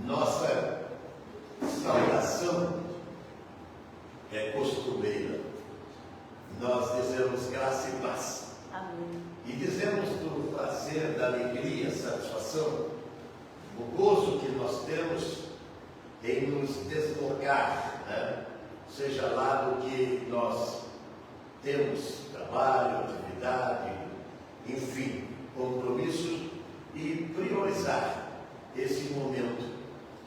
Nossa saudação é costumeira. Nós dizemos graça e paz. Amém. E dizemos do prazer, da alegria, satisfação, o gozo que nós temos em nos deslocar, né? Seja lá do que nós temos, trabalho, atividade, enfim, compromissos, e priorizar esse momento,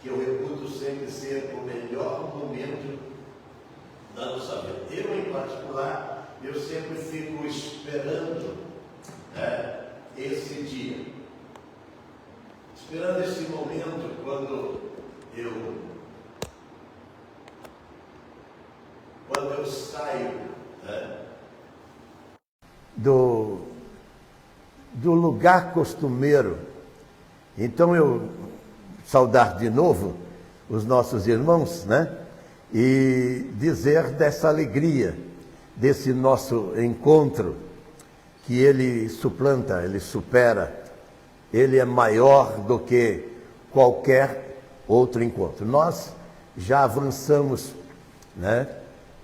que eu reputo sempre ser o melhor momento da nossa vida. Eu, em particular, eu sempre fico esperando, né, esse dia, esperando esse momento quando eu saio, né, do lugar costumeiro. Então eu saudar de novo os nossos irmãos, né? E dizer dessa alegria, desse nosso encontro, que ele suplanta, ele supera, ele é maior do que qualquer outro encontro. Nós já avançamos, né,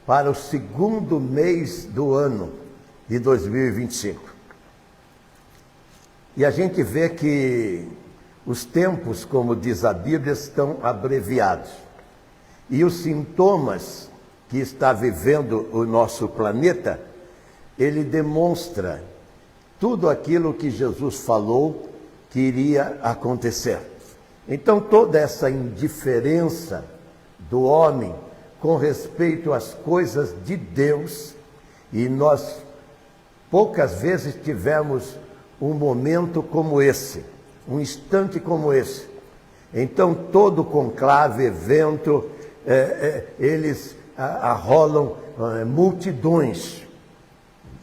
para o segundo mês do ano de 2025. E a gente vê que os tempos, como diz a Bíblia, estão abreviados. E os sintomas que está vivendo o nosso planeta, ele demonstra tudo aquilo que Jesus falou que iria acontecer. Então toda essa indiferença do homem com respeito às coisas de Deus, e nós poucas vezes tivemos um momento como esse, um instante como esse. Então todo conclave, evento, eles arrolam multidões.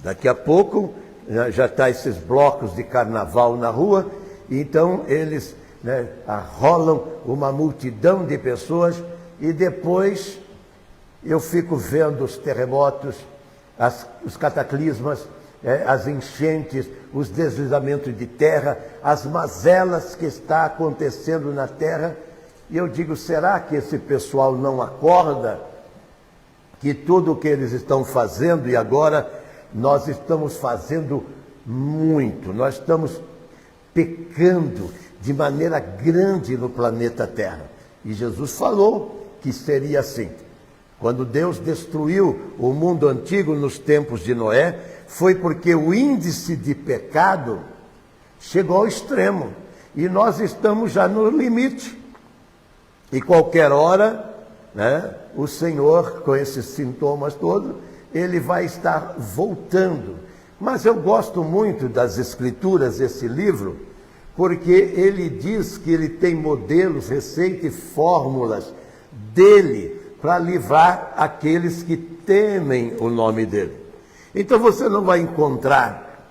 Daqui a pouco já está esses blocos de carnaval na rua, então eles, né, arrolam uma multidão de pessoas, e depois eu fico vendo os terremotos, os cataclismas, as enchentes, os deslizamentos de terra, as mazelas que está acontecendo na terra, e eu digo, será que esse pessoal não acorda que tudo o que eles estão fazendo, e agora nós estamos fazendo muito, nós estamos pecando de maneira grande no planeta Terra. E Jesus falou que seria assim. Quando Deus destruiu o mundo antigo nos tempos de Noé, foi porque o índice de pecado chegou ao extremo. E nós estamos já no limite. E qualquer hora, né, o Senhor, com esses sintomas todos, ele vai estar voltando. Mas eu gosto muito das Escrituras, esse livro, porque ele diz que ele tem modelos, receitas e fórmulas dele para livrar aqueles que temem o nome dele. Então você não vai encontrar,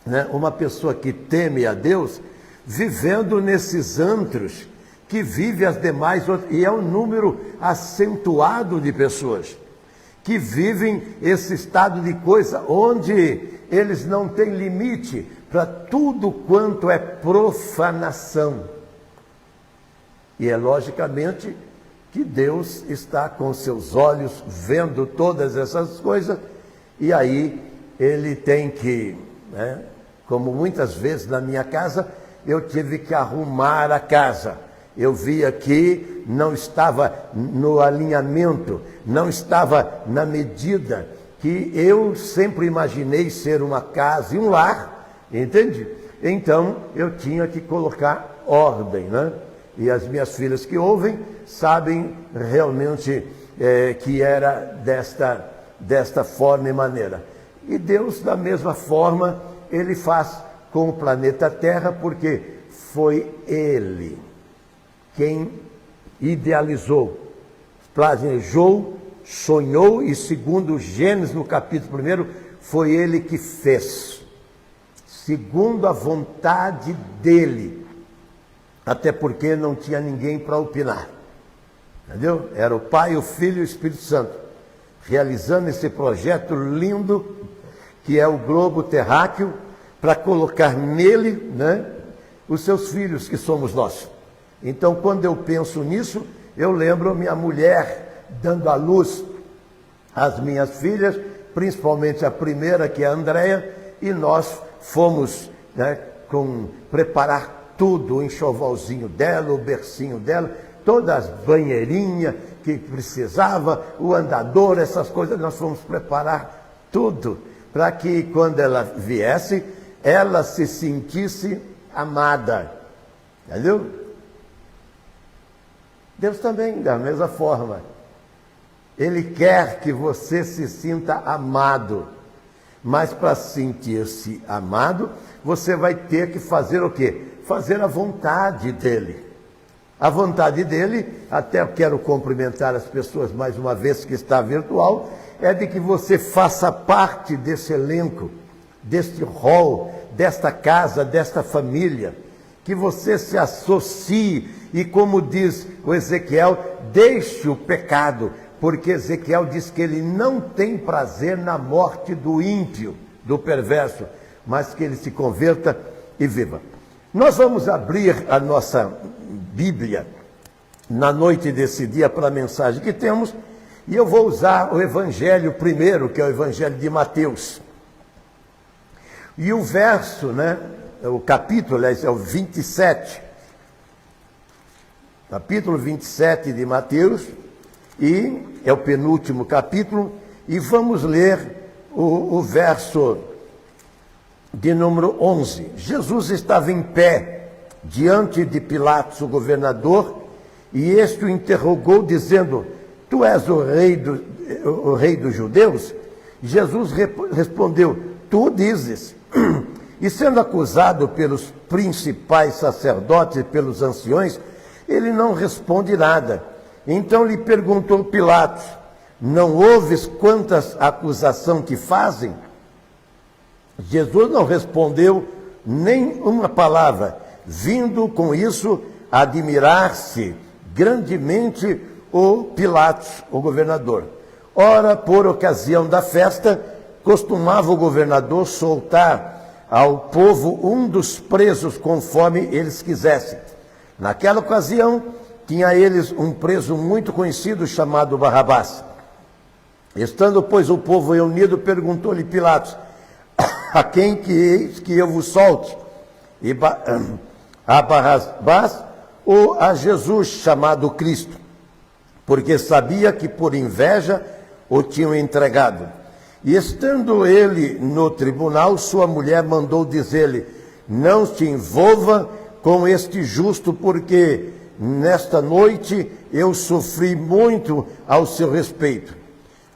né, uma pessoa que teme a Deus vivendo nesses antros que vive as demais, e é um número acentuado de pessoas que vivem esse estado de coisa onde eles não têm limite para tudo quanto é profanação. E é logicamente que Deus está com seus olhos vendo todas essas coisas, e aí ele tem que, né, como muitas vezes na minha casa, eu tive que arrumar a casa. Eu via que não estava no alinhamento, não estava na medida que eu sempre imaginei ser uma casa e um lar, entende? Então eu tinha que colocar ordem, né? E as minhas filhas que ouvem sabem realmente que era desta forma e maneira. E Deus, da mesma forma, ele faz com o planeta Terra, porque foi Ele quem idealizou, planejou, sonhou, e segundo Gênesis, no capítulo 1, foi Ele que fez, segundo a vontade dEle, até porque não tinha ninguém para opinar, entendeu? Era o Pai, o Filho e o Espírito Santo, realizando esse projeto lindo, que é o globo terráqueo, para colocar nele, né, os seus filhos, que somos nós. Então, quando eu penso nisso, eu lembro minha mulher dando à luz às minhas filhas, principalmente a primeira, que é a Andréia, e nós fomos, né, preparar tudo, o enxovalzinho dela, o bercinho dela, todas as banheirinhas que precisava, o andador, essas coisas, nós fomos preparar tudo, para que quando ela viesse, ela se sentisse amada. Entendeu? Deus também, da mesma forma. Ele quer que você se sinta amado. Mas para sentir-se amado, você vai ter que fazer o quê? Fazer a vontade dele. A vontade dele, até eu quero cumprimentar as pessoas mais uma vez que está virtual, é de que você faça parte desse elenco, deste rol, desta casa, desta família, que você se associe e, como diz o Ezequiel, deixe o pecado, porque Ezequiel diz que ele não tem prazer na morte do ímpio, do perverso, mas que ele se converta e viva. Nós vamos abrir a nossa Bíblia na noite desse dia para a mensagem que temos, e eu vou usar o Evangelho primeiro, que é o Evangelho de Mateus. E o verso, né, o capítulo, aliás, é o 27. Capítulo 27 de Mateus, e é o penúltimo capítulo, e vamos ler o verso de número 11. Jesus estava em pé diante de Pilatos, o governador, e este o interrogou, dizendo: Tu és o rei dos judeus? Jesus respondeu: Tu dizes. E sendo acusado pelos principais sacerdotes e pelos anciões, ele não responde nada. Então lhe perguntou Pilatos: Não ouves quantas acusações te fazem? Jesus não respondeu nem uma palavra, vindo com isso admirar-se grandemente o Pilatos, o governador. Ora, por ocasião da festa, costumava o governador soltar ao povo um dos presos conforme eles quisessem. Naquela ocasião, tinha eles um preso muito conhecido chamado Barrabás. Estando, pois, o povo reunido, perguntou-lhe Pilatos: A quem que eu vos solte? A Barrabás ou a Jesus, chamado Cristo? Porque sabia que por inveja o tinham entregado. E estando ele no tribunal, sua mulher mandou dizer-lhe: Não se envolva com este justo, porque nesta noite eu sofri muito ao seu respeito.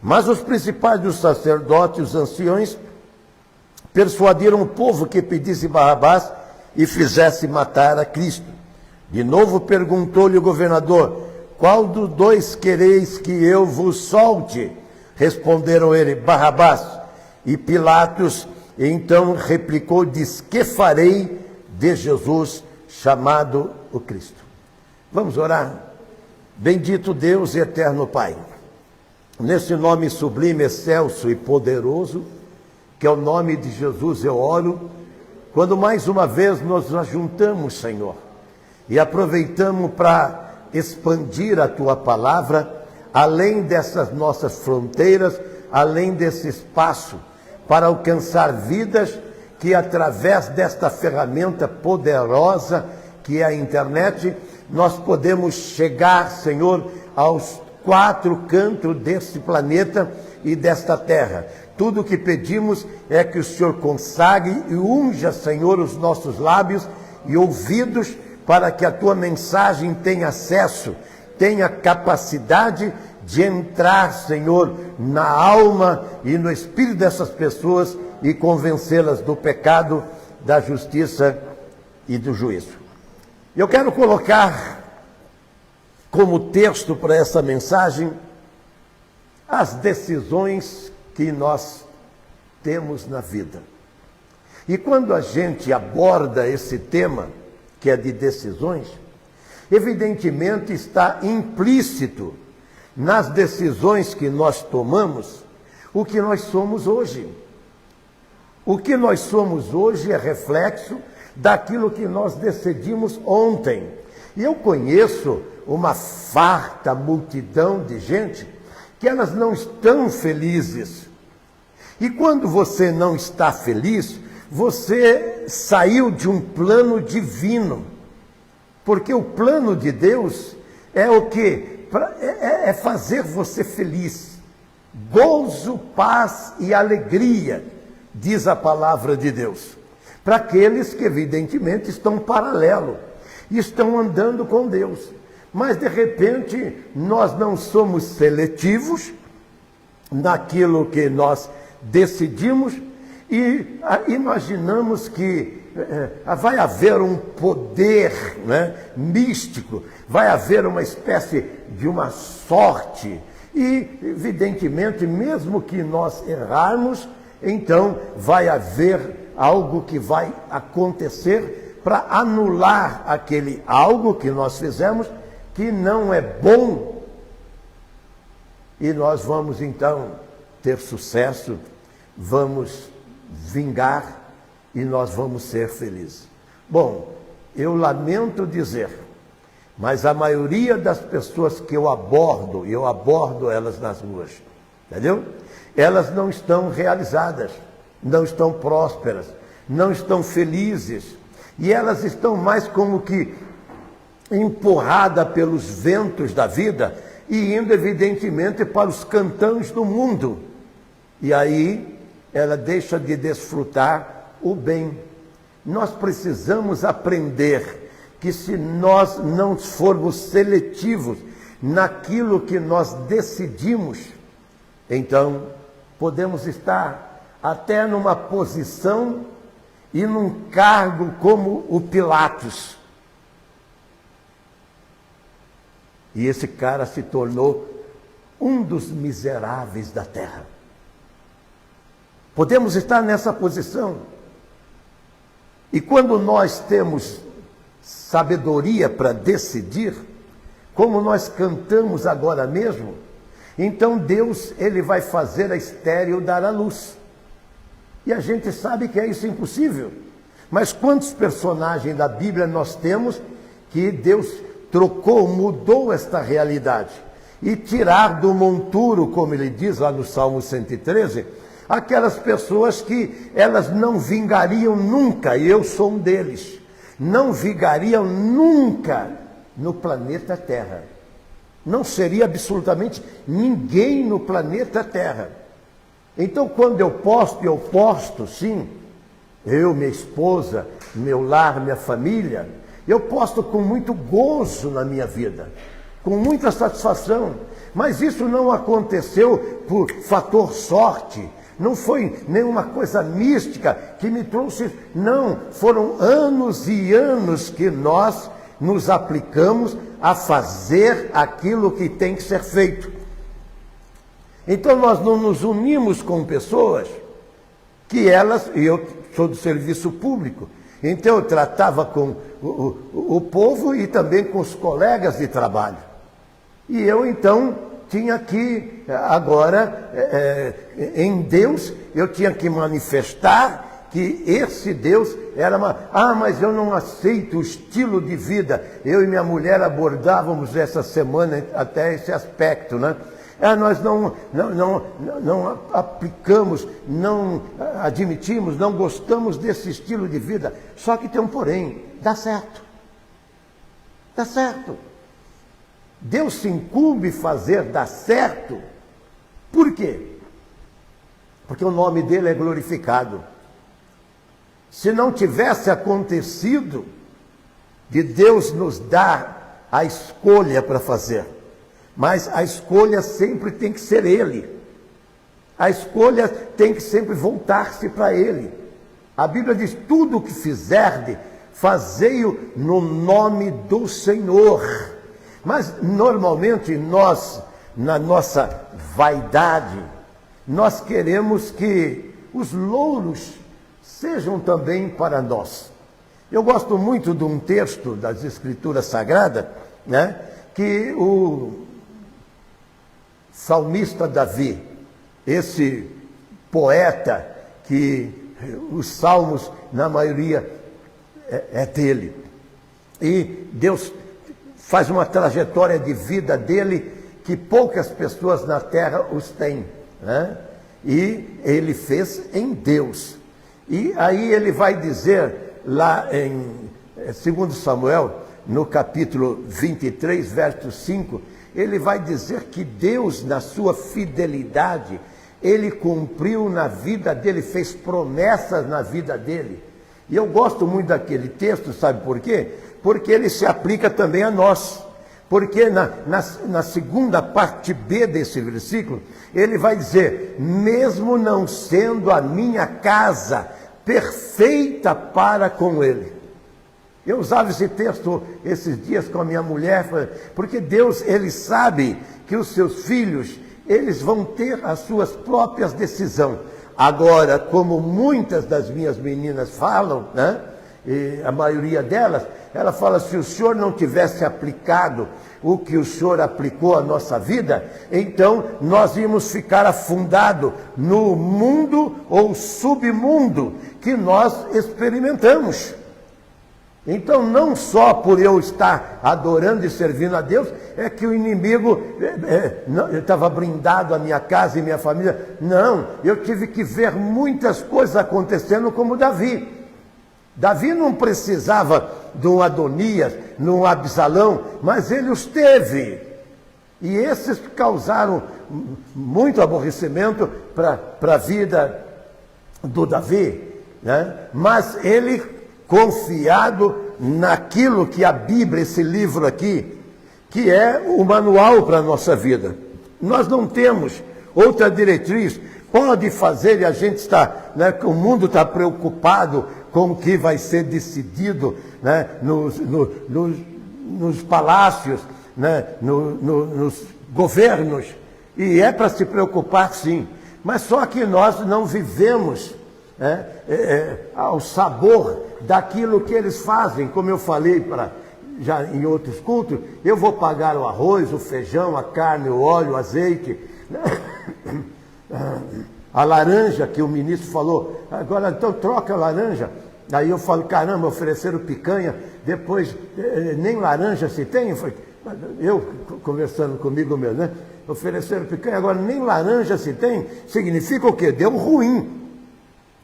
Mas os principais dos sacerdotes e os anciões persuadiram o povo que pedisse Barrabás e fizesse matar a Cristo. De novo perguntou-lhe o governador: Qual dos dois quereis que eu vos solte? Responderam ele: Barrabás. E Pilatos então replicou: Diz, que farei de Jesus, chamado o Cristo? Vamos orar? Bendito Deus e eterno Pai, nesse nome sublime, excelso e poderoso, que é o nome de Jesus, eu oro, quando mais uma vez nos ajuntamos, Senhor, e aproveitamos para expandir a Tua palavra, além dessas nossas fronteiras, além desse espaço, para alcançar vidas que, através desta ferramenta poderosa que é a internet, nós podemos chegar, Senhor, aos quatro cantos desse planeta e desta terra. Tudo o que pedimos é que o Senhor consagre e unja, Senhor, os nossos lábios e ouvidos, para que a Tua mensagem tenha acesso, tenha capacidade de entrar, Senhor, na alma e no espírito dessas pessoas e convencê-las do pecado, da justiça e do juízo. Eu quero colocar como texto para essa mensagem as decisões que nós temos na vida. E quando a gente aborda esse tema, que é de decisões, evidentemente está implícito nas decisões que nós tomamos o que nós somos hoje. O que nós somos hoje é reflexo daquilo que nós decidimos ontem. E eu conheço uma farta multidão de gente que elas não estão felizes. E quando você não está feliz, você saiu de um plano divino. Porque o plano de Deus é o quê? É fazer você feliz. Gozo, paz e alegria, diz a palavra de Deus. Para aqueles que evidentemente estão paralelo, estão andando com Deus. Mas de repente nós não somos seletivos naquilo que nós decidimos e imaginamos que vai haver um poder, né, místico, vai haver uma espécie de uma sorte. E, evidentemente, mesmo que nós errarmos, então vai haver algo que vai acontecer para anular aquele algo que nós fizemos que não é bom. E nós vamos, então, ter sucesso, vamos vingar e nós vamos ser felizes. Bom, eu lamento dizer, mas a maioria das pessoas que eu abordo elas nas ruas, entendeu? Elas não estão realizadas, não estão prósperas, não estão felizes, e elas estão mais como que empurradas pelos ventos da vida e indo evidentemente para os cantões do mundo. E aí ela deixa de desfrutar o bem. Nós precisamos aprender que se nós não formos seletivos naquilo que nós decidimos, então podemos estar até numa posição e num cargo como o Pilatos. E esse cara se tornou um dos miseráveis da terra. Podemos estar nessa posição. E quando nós temos sabedoria para decidir, como nós cantamos agora mesmo, então Deus, ele vai fazer a estéril dar à luz. E a gente sabe que é isso impossível. Mas quantos personagens da Bíblia nós temos que Deus trocou, mudou esta realidade? E tirar do monturo, como ele diz lá no Salmo 113, aquelas pessoas que elas não vingariam nunca, e eu sou um deles, não vingariam nunca no planeta Terra. Não seria absolutamente ninguém no planeta Terra. Então, quando eu posto sim, eu, minha esposa, meu lar, minha família, eu posto com muito gozo na minha vida, com muita satisfação. Mas isso não aconteceu por fator sorte, não foi nenhuma coisa mística que me trouxe, não, foram anos e anos que nós nos aplicamos a fazer aquilo que tem que ser feito. Então nós não nos unimos com pessoas que elas, e eu sou do serviço público, então eu tratava com o povo e também com os colegas de trabalho. E eu então tinha que, agora, em Deus, eu tinha que manifestar que esse Deus era mas eu não aceito o estilo de vida. Eu e minha mulher abordávamos essa semana até esse aspecto, né? Nós não aplicamos, não admitimos, não gostamos desse estilo de vida. Só que tem um porém, dá certo. Dá certo. Deus se incumbe fazer dar certo. Por quê? Porque o nome dele é glorificado. Se não tivesse acontecido de Deus nos dar a escolha para fazer, mas a escolha sempre tem que ser Ele. A escolha tem que sempre voltar-se para Ele. A Bíblia diz, tudo o que fizerdes, fazei-o no nome do Senhor. Mas normalmente nós, na nossa vaidade, nós queremos que os louros sejam também para nós. Eu gosto muito de um texto das Escrituras Sagradas, né, que o salmista Davi, esse poeta que os salmos, na maioria, é dele. E Deus faz uma trajetória de vida dele que poucas pessoas na terra os têm, né? E ele fez em Deus. E aí ele vai dizer lá em 2 Samuel, no capítulo 23, verso 5, ele vai dizer que Deus, na sua fidelidade, ele cumpriu na vida dele, fez promessas na vida dele. E eu gosto muito daquele texto, sabe por quê? Porque ele se aplica também a nós. Porque na segunda parte B desse versículo, ele vai dizer: mesmo não sendo a minha casa perfeita para com ele. Eu usava esse texto esses dias com a minha mulher, porque Deus, ele sabe que os seus filhos, eles vão ter as suas próprias decisões. Agora, como muitas das minhas meninas falam, né? E a maioria delas, ela fala: se o Senhor não tivesse aplicado o que o Senhor aplicou à nossa vida, então nós íamos ficar afundados no mundo ou submundo que nós experimentamos. Então, não só por eu estar adorando e servindo a Deus, é que o inimigo estava blindado a minha casa e minha família. Não, eu tive que ver muitas coisas acontecendo como Davi. Davi não precisava de um Adonias, de um Absalão, mas ele os teve. E esses causaram muito aborrecimento para a vida do Davi, né? Mas ele, confiado naquilo que a Bíblia, esse livro aqui, que é o manual para a nossa vida. Nós não temos outra diretriz. Pode fazer, e a gente está, né, o mundo está preocupado com o que vai ser decidido, né, nos palácios, né, nos governos. E é para se preocupar, sim. Mas só que nós não vivemos ao sabor daquilo que eles fazem. Como eu falei já em outros cultos, eu vou pagar o arroz, o feijão, a carne, o óleo, o azeite, né? A laranja que o ministro falou, agora então troca a laranja. Aí eu falo: caramba, ofereceram picanha, depois nem laranja se tem. Eu conversando comigo mesmo, né? Ofereceram picanha, agora nem laranja se tem. Significa o quê? Deu ruim.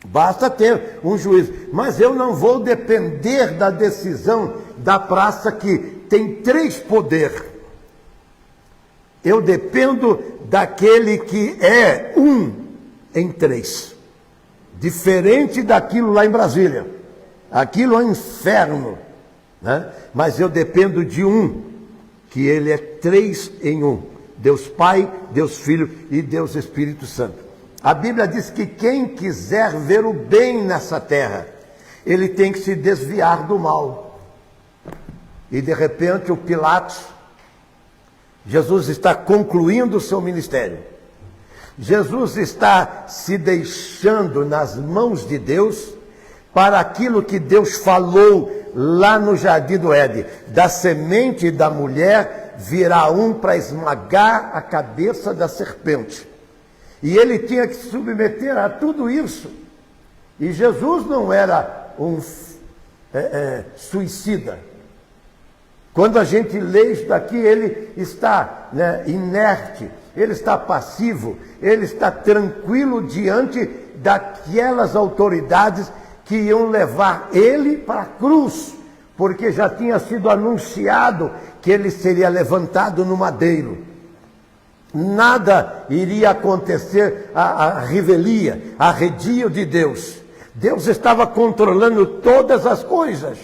Basta ter um juízo. Mas eu não vou depender da decisão da praça que tem 3 poderes. Eu dependo daquele que é 1 em 3. Diferente daquilo lá em Brasília. Aquilo é um inferno, né? Mas eu dependo de 1, que ele é 3 em 1. Deus Pai, Deus Filho e Deus Espírito Santo. A Bíblia diz que quem quiser ver o bem nessa terra, ele tem que se desviar do mal. E de repente o Pilatos, Jesus está concluindo o seu ministério. Jesus está se deixando nas mãos de Deus para aquilo que Deus falou lá no Jardim do Éden: da semente da mulher virá um para esmagar a cabeça da serpente. E ele tinha que se submeter a tudo isso. E Jesus não era um suicida. Quando a gente lê isso daqui, ele está, né, inerte, ele está passivo, ele está tranquilo diante daquelas autoridades que iam levar ele para a cruz, porque já tinha sido anunciado que ele seria levantado no madeiro. Nada iria acontecer à revelia, à redil de Deus. Deus estava controlando todas as coisas.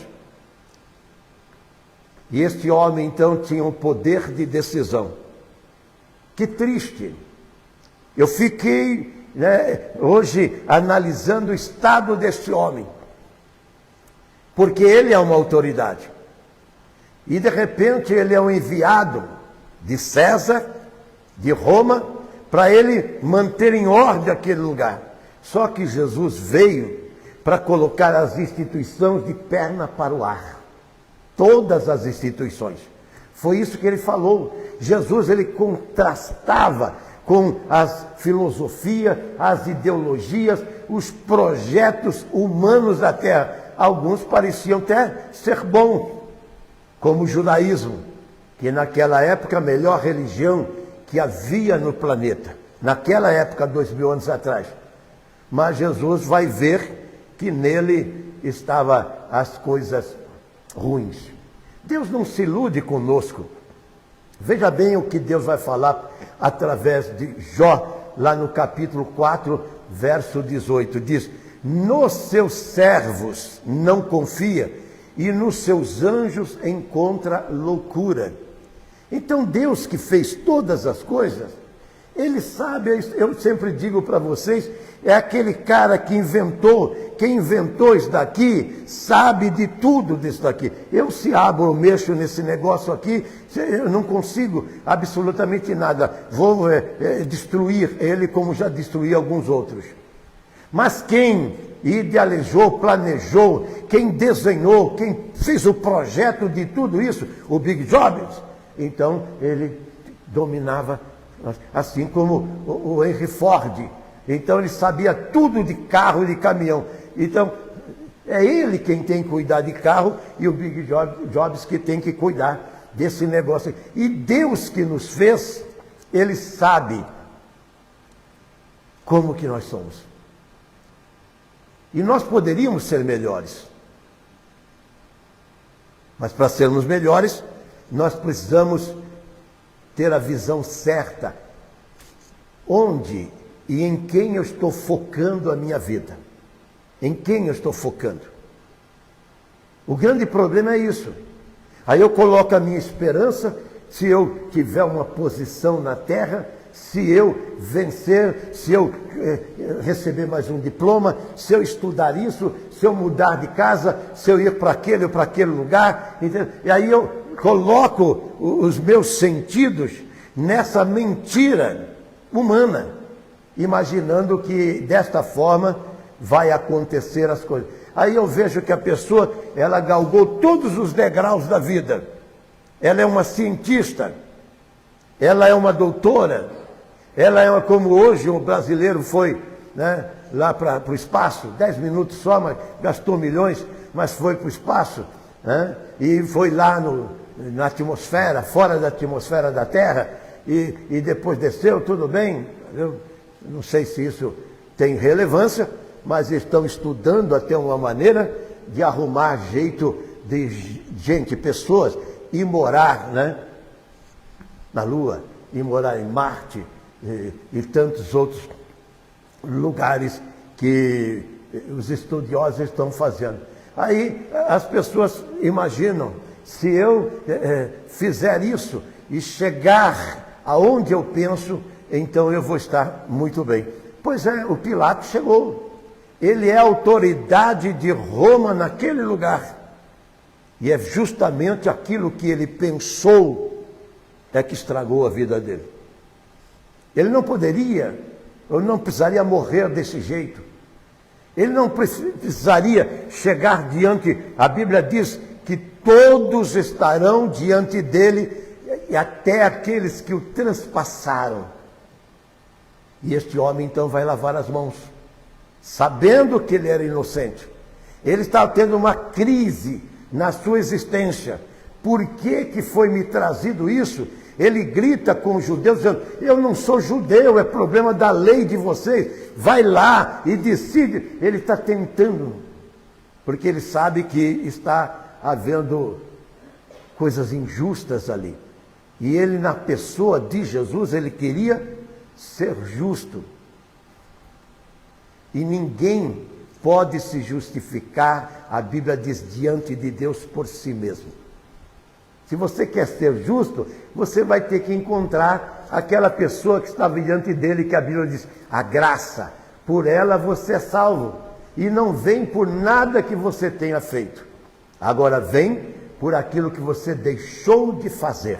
E este homem, então, tinha um poder de decisão. Que triste. Eu fiquei, né, hoje analisando o estado deste homem. Porque ele é uma autoridade. E, de repente, ele é um enviado de César, de Roma, para ele manter em ordem aquele lugar. Só que Jesus veio para colocar as instituições de perna para o ar. Todas as instituições. Foi isso que ele falou. Jesus, ele contrastava com as filosofias, as ideologias, os projetos humanos da terra. Alguns pareciam até ser bons, como o judaísmo. que naquela época a melhor religião que havia no planeta, naquela época, 2000 anos atrás. Mas Jesus vai ver que nele estavam as coisas ruins. Deus não se ilude conosco. Veja bem o que Deus vai falar através de Jó, lá no capítulo 4, verso 18. Diz: nos seus servos não confia, e nos seus anjos encontra loucura. Então Deus, que fez todas as coisas, Ele sabe. Eu sempre digo para vocês, é aquele cara que inventou, quem inventou isso daqui, sabe de tudo disso daqui. Eu, se abro ou mexo nesse negócio aqui, eu não consigo absolutamente nada. Vou destruir ele como já destruí alguns outros. Mas quem idealizou, planejou, quem desenhou, quem fez o projeto de tudo isso, o Big Jobs, então ele dominava, assim como o Henry Ford. Então ele sabia tudo de carro e de caminhão. Então é ele quem tem que cuidar de carro e o Big Jobs que tem que cuidar desse negócio. E Deus que nos fez, Ele sabe como que nós somos. E nós poderíamos ser melhores. Mas para sermos melhores, nós precisamos ter a visão certa. Onde e em quem eu estou focando a minha vida? Em quem eu estou focando? O grande problema é isso. Aí eu coloco a minha esperança, se eu tiver uma posição na terra, se eu vencer, se eu receber mais um diploma, se eu estudar isso, se eu mudar de casa, se eu ir para aquele ou para aquele lugar. Entendeu? E aí eu coloco os meus sentidos nessa mentira humana, imaginando que desta forma vai acontecer as coisas. Aí eu vejo que a pessoa, ela galgou todos os degraus da vida. Ela é uma cientista, ela é uma doutora, ela é como hoje um brasileiro foi, né, lá para o espaço, 10 minutos só, mas gastou milhões, mas foi para o espaço, né, e foi lá na atmosfera, fora da atmosfera da Terra, e depois desceu, tudo bem. Eu não sei se isso tem relevância, mas estão estudando até uma maneira de arrumar jeito de gente, pessoas, ir morar, né, na Lua, ir morar em Marte e tantos outros lugares que os estudiosos estão fazendo. Aí as pessoas imaginam, se eu fizer isso e chegar aonde eu penso, então eu vou estar muito bem. Pois é, o Pilatos chegou. Ele é a autoridade de Roma naquele lugar. E é justamente aquilo que ele pensou é que estragou a vida dele. Ele não poderia, ou não precisaria morrer desse jeito. Ele não precisaria chegar diante, a Bíblia diz que todos estarão diante dele, e até aqueles que o transpassaram. E este homem então vai lavar as mãos, sabendo que ele era inocente. Ele estava tendo uma crise na sua existência. Por que foi me trazido isso? Ele grita com os judeus, dizendo: eu não sou judeu, é problema da lei de vocês. Vai lá e decide. Ele está tentando, porque ele sabe que está havendo coisas injustas ali. E ele, na pessoa de Jesus, ele queria ser justo. E ninguém pode se justificar, a Bíblia diz, diante de Deus por si mesmo. Se você quer ser justo, você vai ter que encontrar aquela pessoa que estava diante dele, que a Bíblia diz, a graça, por ela você é salvo. E não vem por nada que você tenha feito. Agora vem por aquilo que você deixou de fazer.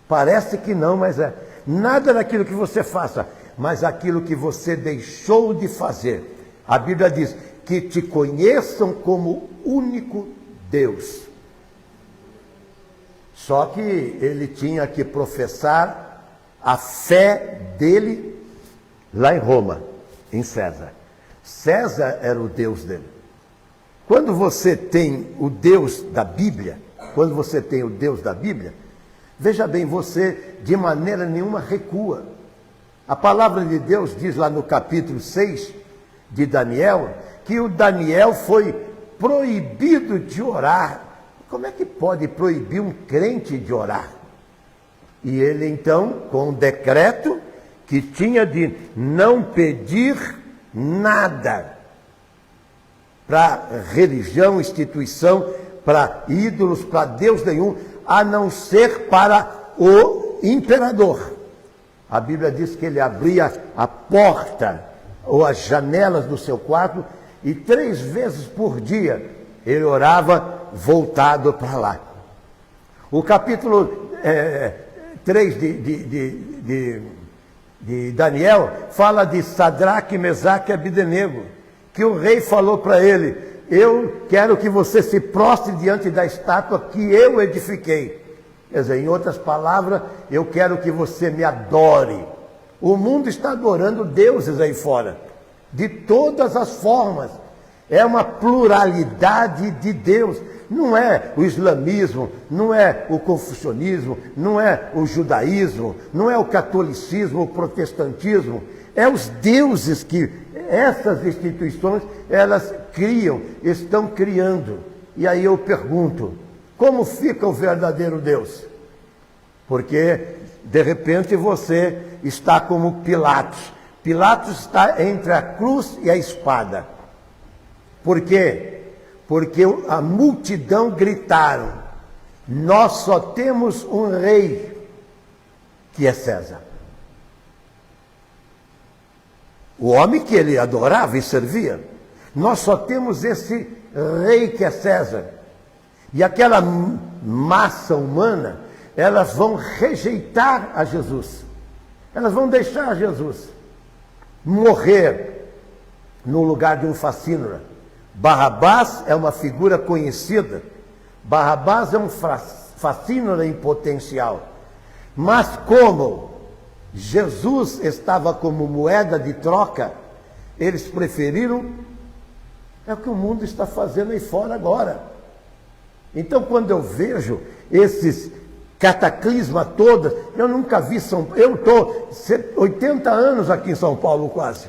Parece que não, mas é. Nada daquilo que você faça, mas aquilo que você deixou de fazer. A Bíblia diz que te conheçam como único Deus. Só que ele tinha que professar a fé dele lá em Roma, em César. César era o Deus dele. Quando você tem o Deus da Bíblia, quando você tem o Deus da Bíblia, veja bem, você de maneira nenhuma recua. A palavra de Deus diz lá no capítulo 6 de Daniel, que o Daniel foi proibido de orar. Como é que pode proibir um crente de orar? E ele então, com um decreto que tinha de não pedir nada para religião, instituição, para ídolos, para Deus nenhum, a não ser para o imperador. A Bíblia diz que ele abria a porta ou as janelas do seu quarto e 3 vezes por dia ele orava voltado para lá. O capítulo 3 de Daniel fala de Sadraque, Mesaque e Abdenego, que o rei falou para ele: eu quero que você se prostre diante da estátua que eu edifiquei. Quer dizer, em outras palavras, eu quero que você me adore. O mundo está adorando deuses aí fora, de todas as formas. É uma pluralidade de Deus. Não é o islamismo, não é o confucionismo, não é o judaísmo, não é o catolicismo, o protestantismo. É os deuses que essas instituições, elas criam, estão criando. E aí eu pergunto, como fica o verdadeiro Deus? Porque, de repente, você está como Pilatos. Pilatos está entre a cruz e a espada. Por quê? Porque a multidão gritaram: nós só temos um rei, que é César. O homem que ele adorava e servia. Nós só temos esse rei que é César. E aquela massa humana, elas vão rejeitar a Jesus. Elas vão deixar Jesus morrer no lugar de um facínora. Barrabás é uma figura conhecida. Barrabás é um facínora em potencial. Mas como Jesus estava como moeda de troca, eles preferiram, é o que o mundo está fazendo aí fora agora. Então, quando eu vejo esses cataclismas todos, eu nunca vi eu estou 80 anos aqui em São Paulo quase.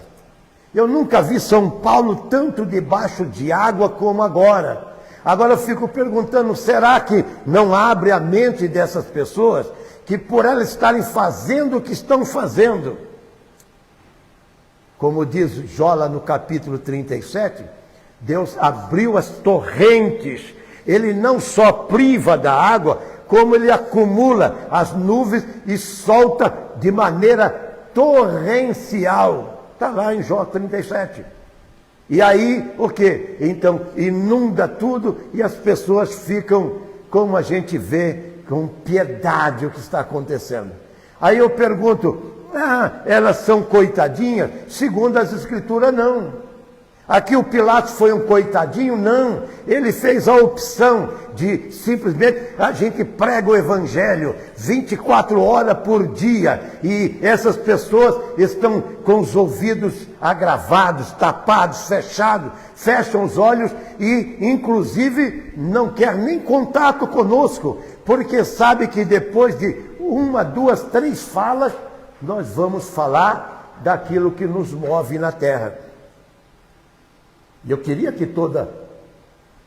Eu nunca vi São Paulo tanto debaixo de água como agora. Agora eu fico perguntando, será que não abre a mente dessas pessoas, que por elas estarem fazendo o que estão fazendo? Como diz Jó lá no capítulo 37, Deus abriu as torrentes. Ele não só priva da água, como ele acumula as nuvens e solta de maneira torrencial. Está lá em Jó 37. E aí, o quê? Então, inunda tudo e as pessoas ficam, como a gente vê, com piedade o que está acontecendo. Aí eu pergunto, elas são coitadinhas? Segundo as Escrituras, não. Aqui o Pilatos foi um coitadinho? Não. Ele fez a opção de simplesmente, a gente prega o Evangelho 24 horas por dia e essas pessoas estão com os ouvidos agravados, tapados, fechados, fecham os olhos e inclusive não quer nem contato conosco, porque sabe que depois de 1, 2, 3 falas, nós vamos falar daquilo que nos move na terra. Eu queria que toda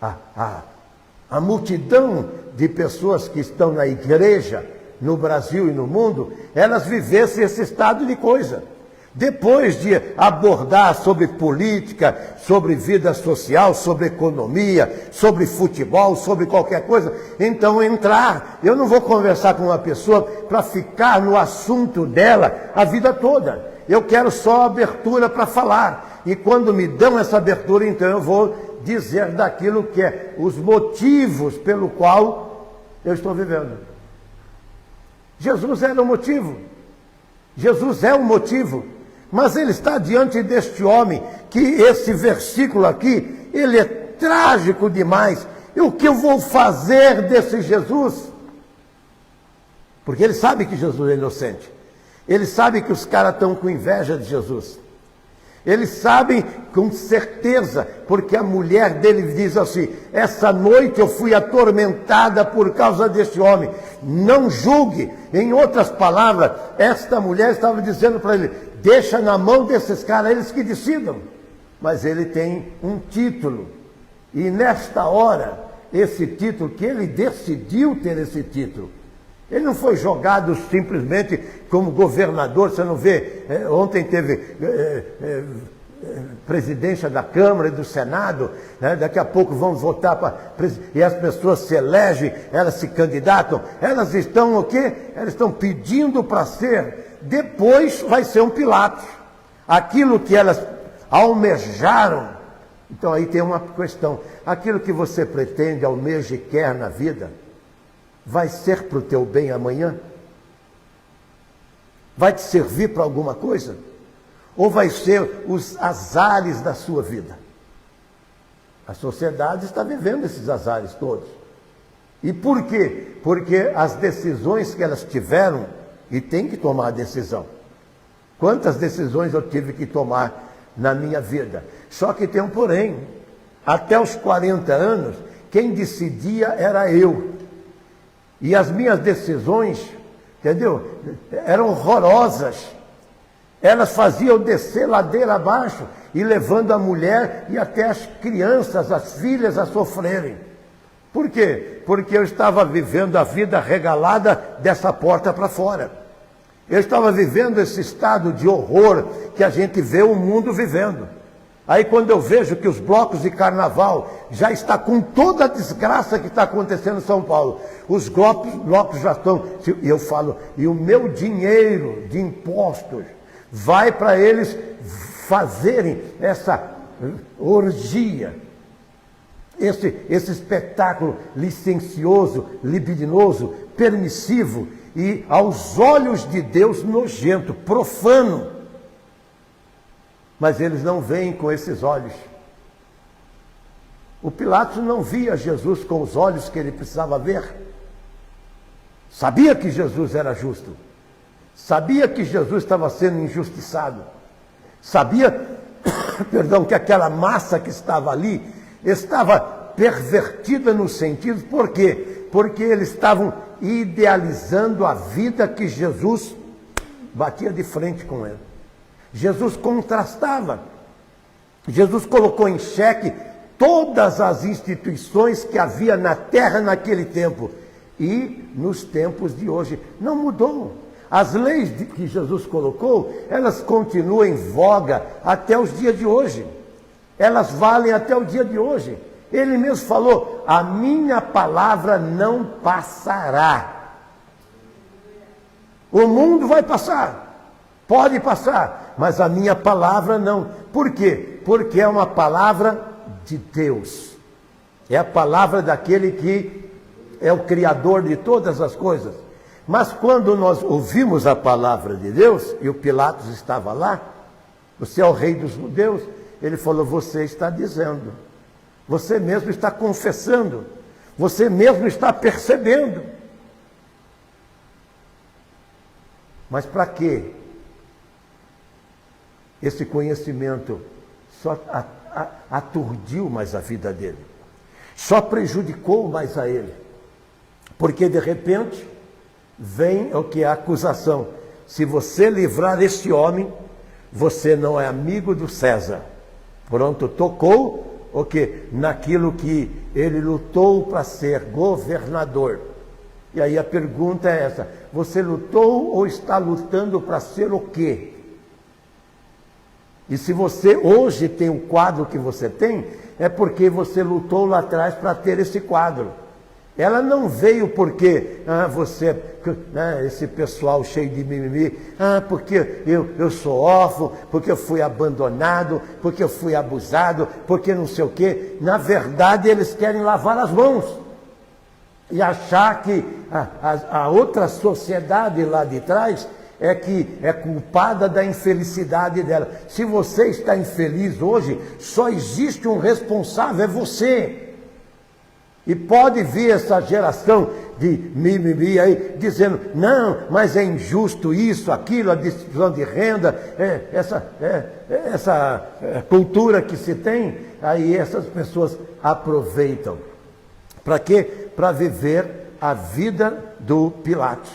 a multidão de pessoas que estão na igreja, no Brasil e no mundo, elas vivessem esse estado de coisa. Depois de abordar sobre política, sobre vida social, sobre economia, sobre futebol, sobre qualquer coisa, então entrar. Eu não vou conversar com uma pessoa para ficar no assunto dela a vida toda. Eu quero só abertura para falar. E quando me dão essa abertura, então eu vou dizer daquilo que é os motivos pelo qual eu estou vivendo. Jesus era o motivo. Jesus é o motivo. Mas ele está diante deste homem, que esse versículo aqui, ele é trágico demais. E o que eu vou fazer desse Jesus? Porque ele sabe que Jesus é inocente. Ele sabe que os caras estão com inveja de Jesus. Eles sabem com certeza, porque a mulher dele diz assim: essa noite eu fui atormentada por causa deste homem. Não julgue. Em outras palavras, esta mulher estava dizendo para ele: deixa na mão desses caras, eles que decidam. Mas ele tem um título. E nesta hora, esse título, que ele decidiu ter esse título, ele não foi jogado simplesmente como governador. Você não vê, ontem teve presidência da Câmara e do Senado, né? Daqui a pouco vamos votar para e as pessoas se elegem, elas se candidatam, elas estão o quê? Elas estão pedindo para ser, depois vai ser um Pilatos. Aquilo que elas almejaram. Então aí tem uma questão: aquilo que você pretende, almeja e quer na vida, vai ser para o teu bem amanhã? Vai te servir para alguma coisa? Ou vai ser os azares da sua vida? A sociedade está vivendo esses azares todos. E por quê? Porque as decisões que elas tiveram, e tem que tomar a decisão. Quantas decisões eu tive que tomar na minha vida? Só que tem um porém: até os 40 anos, quem decidia era eu. E as minhas decisões, entendeu? Eram horrorosas. Elas faziam descer ladeira abaixo e levando a mulher e até as crianças, as filhas a sofrerem. Por quê? Porque eu estava vivendo a vida regalada dessa porta para fora. Eu estava vivendo esse estado de horror que a gente vê o mundo vivendo. Aí quando eu vejo que os blocos de carnaval já está com toda a desgraça que está acontecendo em São Paulo, os blocos já estão, e eu falo, e o meu dinheiro de impostos vai para eles fazerem essa orgia, esse espetáculo licencioso, libidinoso, permissivo e aos olhos de Deus nojento, profano. Mas eles não veem com esses olhos. O Pilatos não via Jesus com os olhos que ele precisava ver. Sabia que Jesus era justo. Sabia que Jesus estava sendo injustiçado. Sabia, perdão, que aquela massa que estava ali estava pervertida no sentido. Por quê? Porque eles estavam idealizando a vida que Jesus batia de frente com ele. Jesus contrastava. Jesus colocou em xeque todas as instituições que havia na terra naquele tempo. E nos tempos de hoje não mudou. As leis que Jesus colocou, elas continuam em voga até os dias de hoje. Elas valem até o dia de hoje. Ele mesmo falou: a minha palavra não passará. O mundo vai passar. Pode passar, mas a minha palavra não. Por quê? Porque é uma palavra de Deus. É a palavra daquele que é o Criador de todas as coisas. Mas quando nós ouvimos a palavra de Deus, e o Pilatos estava lá, você é o rei dos judeus, ele falou: você está dizendo, você mesmo está confessando, você mesmo está percebendo. Mas para quê? Esse conhecimento só aturdiu mais a vida dele, só prejudicou mais a ele, porque de repente vem o que é a acusação: se você livrar este homem, você não é amigo do César. Pronto, tocou o que? Naquilo que ele lutou para ser governador. E aí a pergunta é essa: você lutou ou está lutando para ser o quê? E se você hoje tem o quadro que você tem, é porque você lutou lá atrás para ter esse quadro. Ela não veio porque, esse pessoal cheio de mimimi, porque eu sou órfão, porque eu fui abandonado, porque eu fui abusado, porque não sei o quê. Na verdade, eles querem lavar as mãos e achar que a outra sociedade lá de trás é que é culpada da infelicidade dela. Se você está infeliz hoje, só existe um responsável, é você. E pode vir essa geração de mimimi aí, dizendo, não, mas é injusto isso, aquilo, a distribuição de renda, essa cultura que se tem, aí essas pessoas aproveitam. Para quê? Para viver a vida do Pilatos.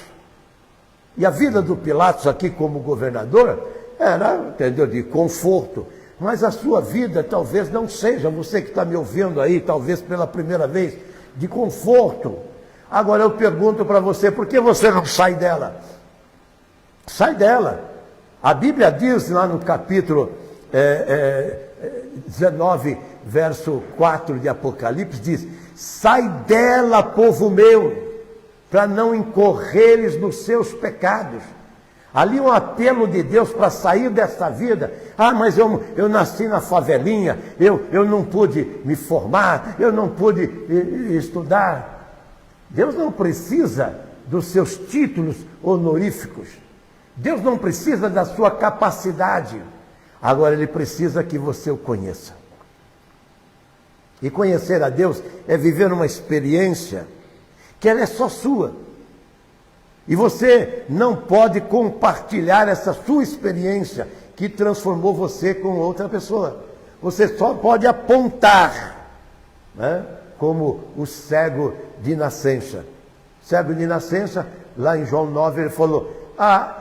E a vida do Pilatos aqui como governador era, entendeu, de conforto. Mas a sua vida talvez não seja, você que está me ouvindo aí, talvez pela primeira vez, de conforto. Agora eu pergunto para você, por que você não sai dela? Sai dela. A Bíblia diz lá no capítulo 19, verso 4 de Apocalipse, diz, sai dela, povo meu, para não incorreres nos seus pecados. Ali um apelo de Deus para sair dessa vida. Ah, mas eu nasci na favelinha, eu não pude me formar, eu não pude estudar. Deus não precisa dos seus títulos honoríficos. Deus não precisa da sua capacidade. Agora Ele precisa que você o conheça. E conhecer a Deus é viver uma experiência que ela é só sua. E você não pode compartilhar essa sua experiência que transformou você com outra pessoa. Você só pode apontar, né? Como o cego de nascença. O cego de nascença, lá em João 9, ele falou,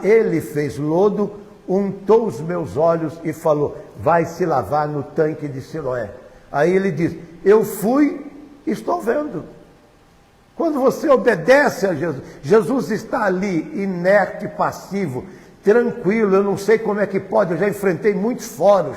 ele fez lodo, untou os meus olhos e falou, vai se lavar no tanque de Siloé. Aí ele diz, eu fui, estou vendo. Quando você obedece a Jesus, Jesus está ali, inerte, passivo, tranquilo. Eu não sei como é que pode, eu já enfrentei muitos fóruns.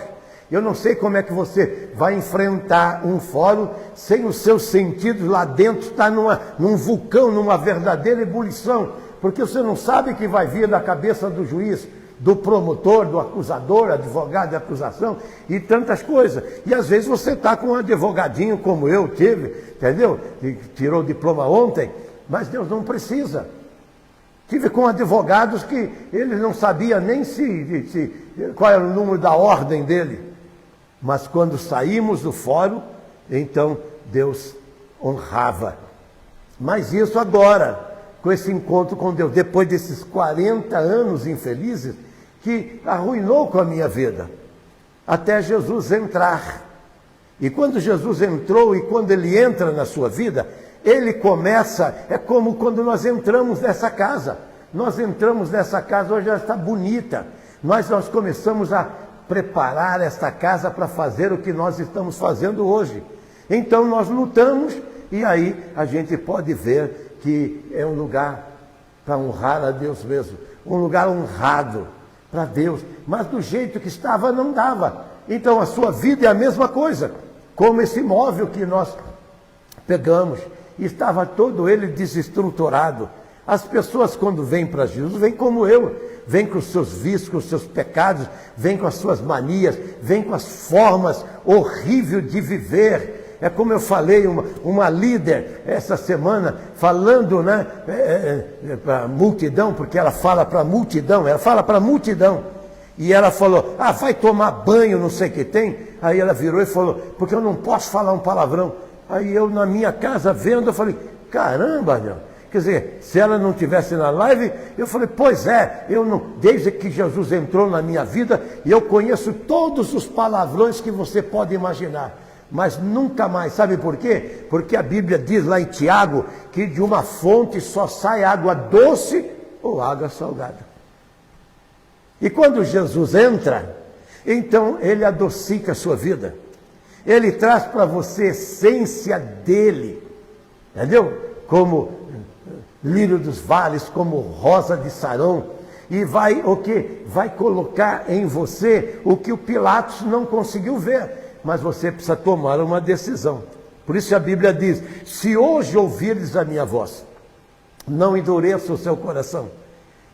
Eu não sei como é que você vai enfrentar um fórum sem os seus sentidos lá dentro estar num vulcão, numa verdadeira ebulição. Porque você não sabe o que vai vir da cabeça do juiz, do promotor, do acusador, advogado de acusação e tantas coisas. E às vezes você está com um advogadinho como eu tive, entendeu? Que tirou o diploma ontem, mas Deus não precisa. Tive com advogados que ele não sabia nem qual era o número da ordem dele. Mas quando saímos do fórum, então Deus honrava. Mas isso agora, com esse encontro com Deus, depois desses 40 anos infelizes, que arruinou com a minha vida, até Jesus entrar. E quando Jesus entrou e quando Ele entra na sua vida, Ele começa, é como quando nós entramos nessa casa. Nós entramos nessa casa, hoje ela está bonita. Nós começamos a preparar esta casa para fazer o que nós estamos fazendo hoje. Então nós lutamos e aí a gente pode ver que é um lugar para honrar a Deus mesmo. Um lugar honrado para Deus. Mas do jeito que estava não dava. Então a sua vida é a mesma coisa. Como esse móvel que nós pegamos. Estava todo ele desestruturado. As pessoas quando vêm para Jesus, vêm como eu, vêm com os seus vícios, com os seus pecados, vêm com as suas manias, vêm com as formas horríveis de viver. É como eu falei, uma líder essa semana, falando, né, para a multidão, porque ela fala para a multidão, e ela falou, vai tomar banho, não sei o que tem. Aí ela virou e falou, porque eu não posso falar um palavrão. Aí eu na minha casa vendo, eu falei, caramba, não. Quer dizer, se ela não estivesse na live, eu falei, pois é, desde que Jesus entrou na minha vida, eu conheço todos os palavrões que você pode imaginar, mas nunca mais. Sabe por quê? Porque a Bíblia diz lá em Tiago, que de uma fonte só sai água doce ou água salgada. E quando Jesus entra, então ele adocica a sua vida, ele traz para você a essência dele, entendeu? Como lírio dos vales, como rosa de Sarão, e vai o quê? Vai colocar em você o que o Pilatos não conseguiu ver, mas você precisa tomar uma decisão. Por isso a Bíblia diz, se hoje ouvires a minha voz, não endureça o seu coração.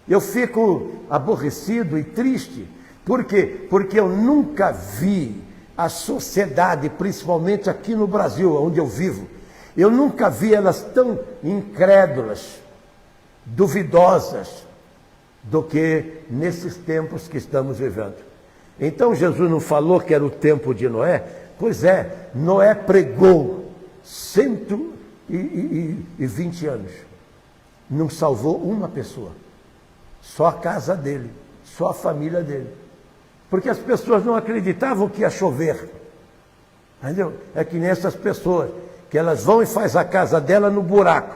Eu fico aborrecido e triste, por quê? Porque eu nunca vi a sociedade, principalmente aqui no Brasil, onde eu vivo, eu nunca vi elas tão incrédulas, duvidosas, do que nesses tempos que estamos vivendo. Então Jesus não falou que era o tempo de Noé? Pois é, Noé pregou 120 anos. não salvou uma pessoa. Só a casa dele, só a família dele. Porque as pessoas não acreditavam que ia chover. Entendeu? É que nem essas pessoas, que elas vão e faz a casa dela no buraco.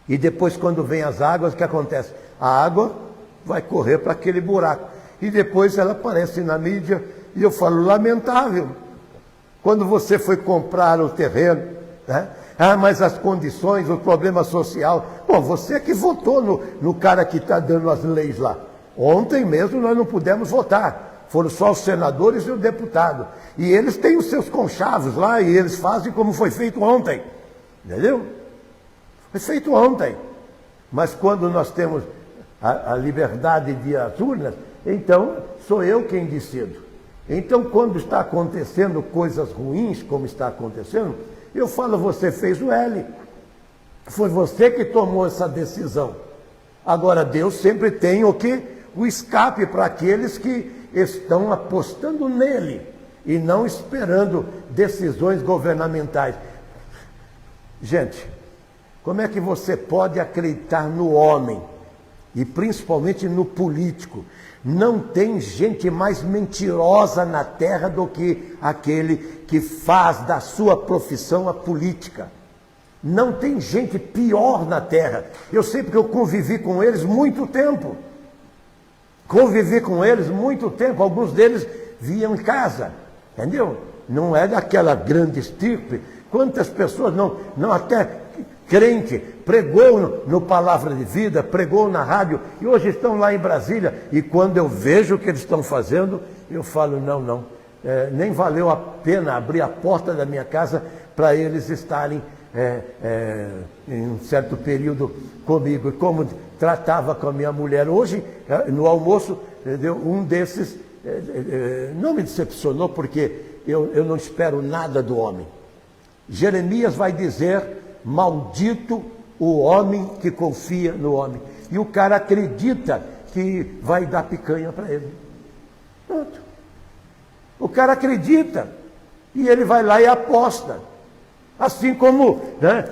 E depois, quando vem as águas, o que acontece? A água vai correr para aquele buraco. E depois ela aparece na mídia, e eu falo, lamentável. Quando você foi comprar o terreno, né? Mas as condições, o problema social. Bom, você que votou no cara que está dando as leis lá. Ontem mesmo nós não pudemos votar. Foram só os senadores e o deputado. E eles têm os seus conchavos lá e eles fazem como foi feito ontem. Entendeu? Foi feito ontem. Mas quando nós temos a liberdade de ir às urnas, então sou eu quem decido. Então, quando está acontecendo coisas ruins, como está acontecendo, eu falo, você fez o L. Foi você que tomou essa decisão. Agora, Deus sempre tem o quê? O escape para aqueles que estão apostando nele e não esperando decisões governamentais. Gente, como é que você pode acreditar no homem e principalmente no político? Não tem gente mais mentirosa na terra do que aquele que faz da sua profissão a política. Não tem gente pior na terra. Eu sei porque eu convivi com eles muito tempo. Convivi com eles muito tempo. Alguns deles viam em casa. Entendeu? Não é daquela grande estirpe. Quantas pessoas não até crente, pregou no Palavra de Vida, pregou na rádio, e hoje estão lá em Brasília, e quando eu vejo o que eles estão fazendo, eu falo, não, nem valeu a pena abrir a porta da minha casa para eles estarem em um certo período comigo, como tratava com a minha mulher. Hoje, no almoço, um desses não me decepcionou, porque eu não espero nada do homem. Jeremias vai dizer, maldito o homem que confia no homem. E o cara acredita que vai dar picanha para ele. Pronto. O cara acredita. E ele vai lá e aposta. Assim como, né,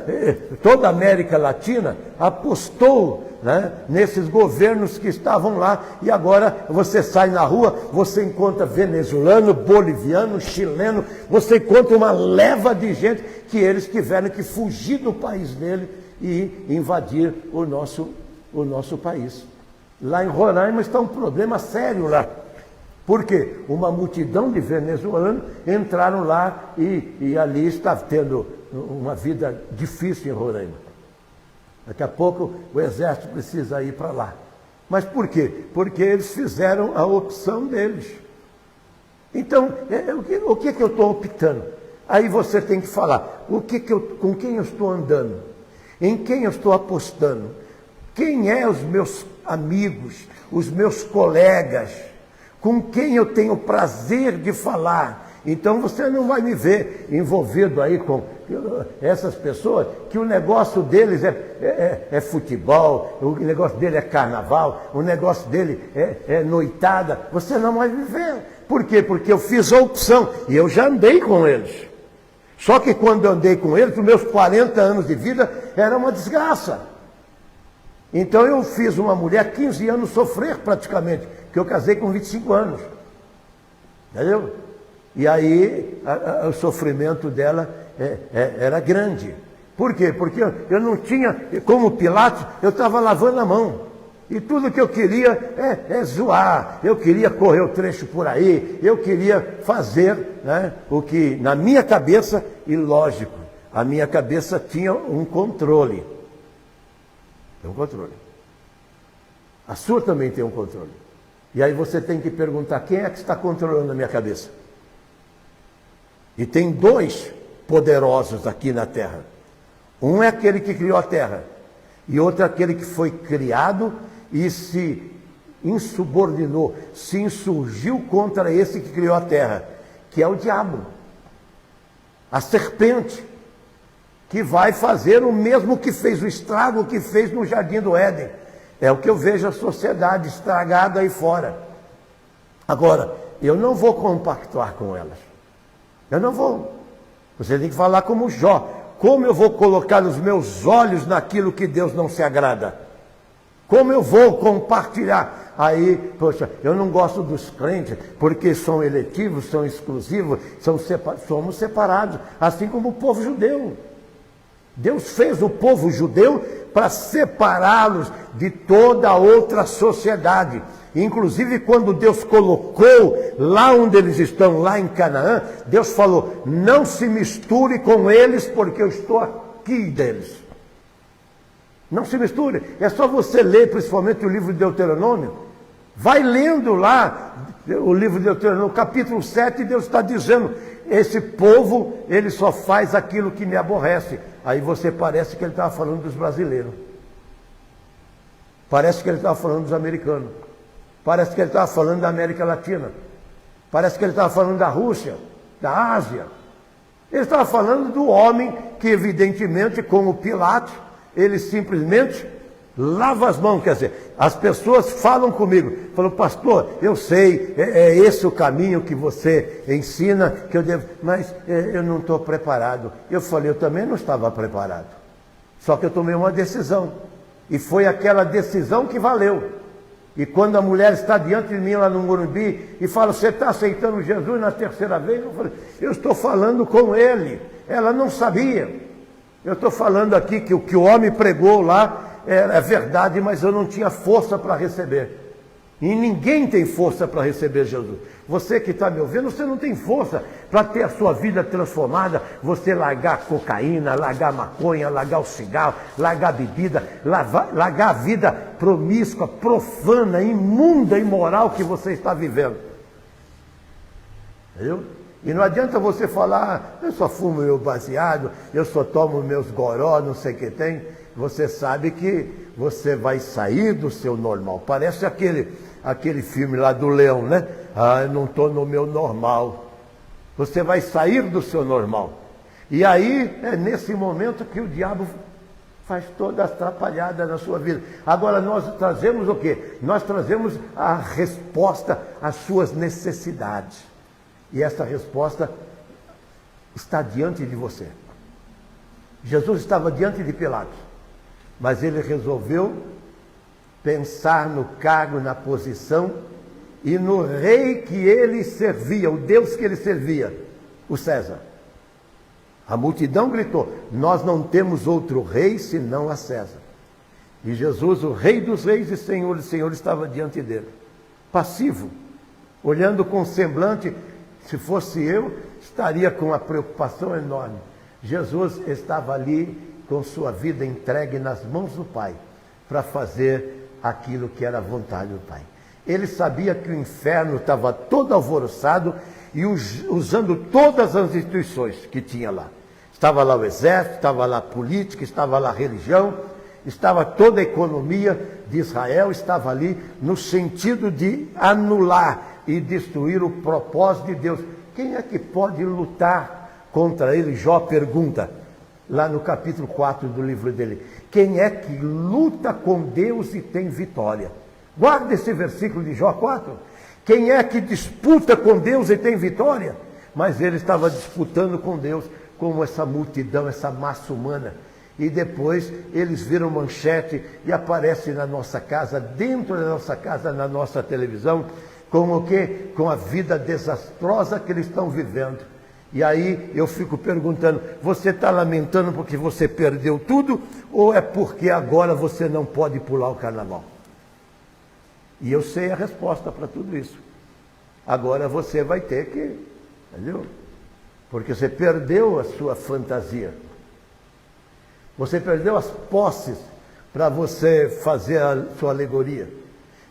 toda a América Latina apostou, né, nesses governos que estavam lá. E agora você sai na rua, você encontra venezuelano, boliviano, chileno, você encontra uma leva de gente que eles tiveram que fugir do país dele e invadir o nosso país. Lá em Roraima está um problema sério lá. Por quê? Uma multidão de venezuelanos entraram lá e ali está tendo uma vida difícil em Roraima. Daqui a pouco o exército precisa ir para lá. Mas por quê? Porque eles fizeram a opção deles. Então, o que eu estou optando? Aí você tem que falar, com quem eu estou andando? Em quem eu estou apostando? Quem é os meus amigos, os meus colegas? Com quem eu tenho prazer de falar? Então você não vai me ver envolvido aí com essas pessoas que o negócio deles é futebol, o negócio dele é carnaval, o negócio dele é noitada. Você não vai me ver. Por quê? Porque eu fiz a opção e eu já andei com eles. Só que quando eu andei com eles, os meus 40 anos de vida era uma desgraça. Então eu fiz uma mulher 15 anos sofrer praticamente, que eu casei com 25 anos. Entendeu? E aí o sofrimento dela era grande. Por quê? Porque eu não tinha, como Pilatos, eu estava lavando a mão. E tudo que eu queria é zoar, eu queria correr o trecho por aí, eu queria fazer, né, o que na minha cabeça, e lógico, a minha cabeça tinha um controle. Tem um controle. A sua também tem um controle. E aí você tem que perguntar, quem é que está controlando a minha cabeça? E tem dois poderosos aqui na terra. Um é aquele que criou a terra, e outro é aquele que foi criado e se insubordinou, se insurgiu contra esse que criou a terra, que é o diabo, a serpente, que vai fazer o mesmo que fez o estrago que fez no Jardim do Éden. É o que eu vejo a sociedade estragada aí fora. Agora, eu não vou compactuar com elas. Eu não vou. Você tem que falar como Jó. como eu vou colocar os meus olhos naquilo que Deus não se agrada? Como eu vou compartilhar? Aí, poxa, eu não gosto dos crentes, porque são eletivos, são exclusivos, somos separados, assim como o povo judeu. Deus fez o povo judeu para separá-los de toda outra sociedade. Inclusive, quando Deus colocou lá onde eles estão, lá em Canaã, Deus falou, não se misture com eles, porque eu estou aqui deles. Não se misture. É só você ler, principalmente o livro de Deuteronômio. Vai lendo lá o livro de Deuteronômio, capítulo 7, Deus está dizendo, esse povo, ele só faz aquilo que me aborrece. Aí você parece que ele estava falando dos brasileiros. Parece que ele estava falando dos americanos. Parece que ele estava falando da América Latina. Parece que ele estava falando da Rússia, da Ásia. Ele estava falando do homem que, evidentemente, como Pilatos, ele simplesmente lava as mãos. Quer dizer, as pessoas falam comigo, falam, pastor, eu sei, é esse o caminho que você ensina, que eu devo, mas eu não estou preparado. Eu falei, eu também não estava preparado. Só que eu tomei uma decisão. E foi aquela decisão que valeu. E quando a mulher está diante de mim lá no Morumbi e fala, você está aceitando Jesus na terceira vez? Eu falei, eu estou falando com ele. Ela não sabia. Eu estou falando aqui que o que o homem pregou lá é verdade, mas eu não tinha força para receber. E ninguém tem força para receber Jesus. Você que está me ouvindo, você não tem força para ter a sua vida transformada, você largar cocaína, largar maconha, largar o cigarro, largar a bebida, largar a vida promíscua, profana, imunda, imoral que você está vivendo. Entendeu? E não adianta você falar, eu só fumo meu baseado, eu só tomo meus goró, não sei o que tem. Você sabe que você vai sair do seu normal. Parece aquele filme lá do leão, né? Ah, eu não estou no meu normal. Você vai sair do seu normal. E aí, é nesse momento que o diabo faz toda a atrapalhada na sua vida. Agora, nós trazemos o quê? Nós trazemos a resposta às suas necessidades. E essa resposta está diante de você. Jesus estava diante de Pilatos, mas ele resolveu pensar no cargo, na posição e no rei que ele servia, o Deus que ele servia, o César. A multidão gritou, nós não temos outro rei senão a César. E Jesus, o rei dos reis e senhor dos senhores, estava diante dele, passivo, olhando com semblante. Se fosse eu, estaria com uma preocupação enorme. Jesus estava ali com sua vida entregue nas mãos do Pai, para fazer aquilo que era a vontade do Pai. Ele sabia que o inferno estava todo alvoroçado e usando todas as instituições que tinha lá. Estava lá o exército, estava lá a política, estava lá a religião, estava toda a economia de Israel, estava ali no sentido de anular e destruir o propósito de Deus. Quem é que pode lutar contra ele? Jó pergunta, lá no capítulo 4 do livro dele. Quem é que luta com Deus e tem vitória? Guarda esse versículo de Jó 4. Quem é que disputa com Deus e tem vitória? Mas ele estava disputando com Deus, como essa multidão, essa massa humana. E depois eles viram manchete e aparece na nossa casa, dentro da nossa casa, na nossa televisão, com o quê? Com a vida desastrosa que eles estão vivendo. E aí eu fico perguntando, você está lamentando porque você perdeu tudo, ou é porque agora você não pode pular o carnaval? E eu sei a resposta para tudo isso. Agora você vai ter que, entendeu? Porque você perdeu a sua fantasia. Você perdeu as posses para você fazer a sua alegoria.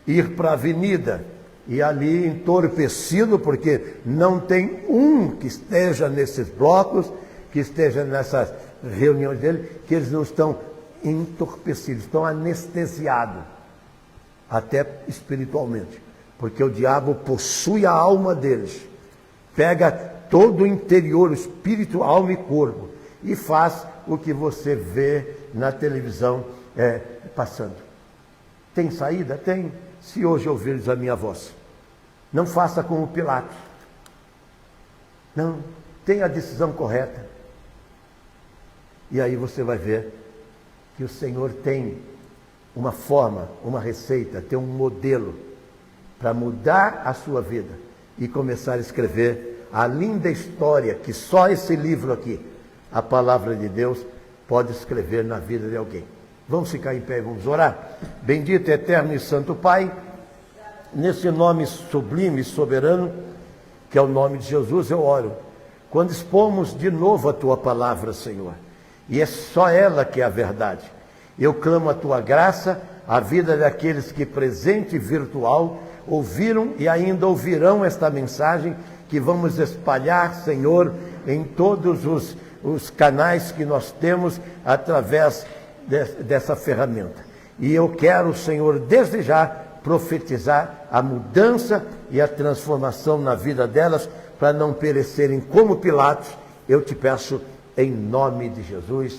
Ir para a avenida e ali entorpecido, porque não tem um que esteja nesses blocos, que esteja nessas reuniões dele, que eles não estão entorpecidos, estão anestesiados, até espiritualmente, porque o diabo possui a alma deles, pega todo o interior, o espírito, alma e corpo, e faz o que você vê na televisão passando. Tem saída? Tem. Se hoje ouvires a minha voz, não faça como Pilatos. Não, tenha a decisão correta. E aí você vai ver que o Senhor tem uma forma, uma receita, tem um modelo para mudar a sua vida e começar a escrever a linda história que só esse livro aqui, a Palavra de Deus, pode escrever na vida de alguém. Vamos ficar em pé e vamos orar? Bendito, eterno e santo Pai, nesse nome sublime e soberano, que é o nome de Jesus, eu oro. Quando expomos de novo a Tua Palavra, Senhor, e é só ela que é a verdade, eu clamo a Tua graça, a vida daqueles que presente e virtual ouviram e ainda ouvirão esta mensagem que vamos espalhar, Senhor, em todos os canais que nós temos através dessa ferramenta. E eu quero, Senhor, desde já profetizar a mudança e a transformação na vida delas, para não perecerem como Pilatos. Eu te peço em nome de Jesus.